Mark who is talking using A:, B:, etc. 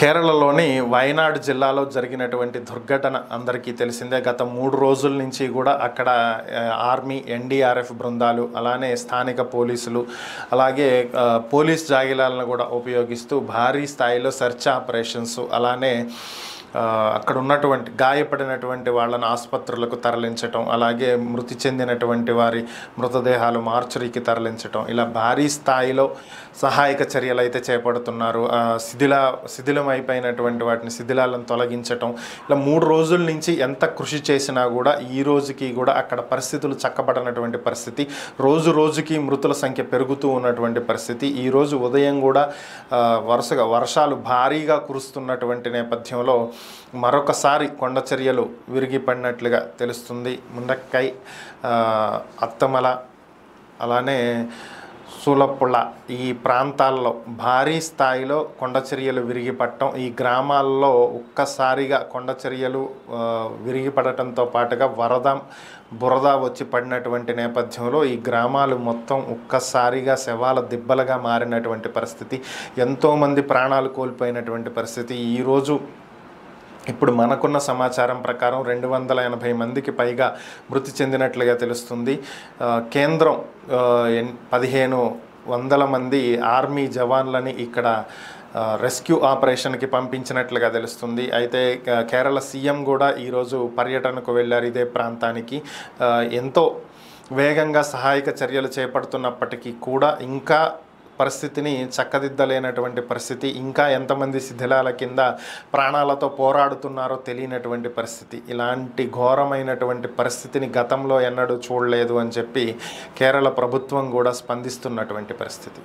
A: కేరళలోని వయనాడ్ జిల్లాలో జరిగినటువంటి దుర్ఘటన అందరికీ తెలిసిందే. గత 3 రోజుల నుంచి కూడా అక్కడ ఆర్మీ, ఎన్డీఆర్ఎఫ్ బృందాలు, అలానే స్థానిక పోలీసులు, అలాగే పోలీస్ జాగిలాలను కూడా ఉపయోగిస్తూ భారీ స్థాయిలో సెర్చ్ ఆపరేషన్స్, అలానే అక్కడ ఉన్నటువంటి గాయపడినటువంటి వాళ్ళను ఆసుపత్రులకు తరలించటం, అలాగే మృతి చెందినటువంటి వారి మృతదేహాలు మార్చురీకి తరలించటం, ఇలా భారీ స్థాయిలో సహాయక చర్యలు అయితే చేపడుతున్నారు. శిథిలమైపోయినటువంటి వాటిని, శిథిలాలను తొలగించటం, ఇలా 3 రోజుల నుంచి ఎంత కృషి చేసినా కూడా ఈ రోజుకి కూడా అక్కడ పరిస్థితులు చక్కబడినటువంటి పరిస్థితి. రోజు రోజుకి మృతుల సంఖ్య పెరుగుతూ ఉన్నటువంటి పరిస్థితి. ఈరోజు ఉదయం కూడా వరుసగా వర్షాలు భారీగా కురుస్తున్నటువంటి నేపథ్యంలో మరొకసారి కొండ చర్యలు విరిగిపడినట్లుగా తెలుస్తుంది. ముండక్కై, అత్తమల, అలానే సూలపుళ్ళ ఈ ప్రాంతాల్లో భారీ స్థాయిలో కొండ చర్యలు విరిగిపడటం, ఈ గ్రామాల్లో ఒక్కసారిగా కొండ చర్యలు విరిగిపడటంతో పాటుగా బురద వచ్చి పడినటువంటి నేపథ్యంలో ఈ గ్రామాలు మొత్తం ఒక్కసారిగా శవాల దిబ్బలుగా మారినటువంటి పరిస్థితి. ఎంతోమంది ప్రాణాలు కోల్పోయినటువంటి పరిస్థితి. ఈరోజు ఇప్పుడు మనకున్న సమాచారం ప్రకారం 280 మందికి పైగా మృతి చెందినట్లుగా తెలుస్తుంది. కేంద్రం 1500 మంది ఆర్మీ జవాన్లని ఇక్కడ రెస్క్యూ ఆపరేషన్కి పంపించినట్లుగా తెలుస్తుంది. అయితే కేరళ సీఎం కూడా ఈరోజు పర్యటనకు వెళ్ళారు ఇదే ప్రాంతానికి. ఎంతో వేగంగా సహాయక చర్యలు చేపడుతున్నప్పటికీ కూడా ఇంకా పరిస్థితిని చక్కదిద్దలేనటువంటి పరిస్థితి. ఇంకా ఎంతమంది శిథిలాల కింద ప్రాణాలతో పోరాడుతున్నారో తెలియనటువంటి పరిస్థితి. ఇలాంటి ఘోరమైనటువంటి పరిస్థితిని గతంలో ఎన్నడూ చూడలేదు అని చెప్పి కేరళ ప్రభుత్వం కూడా స్పందిస్తున్నటువంటి పరిస్థితి.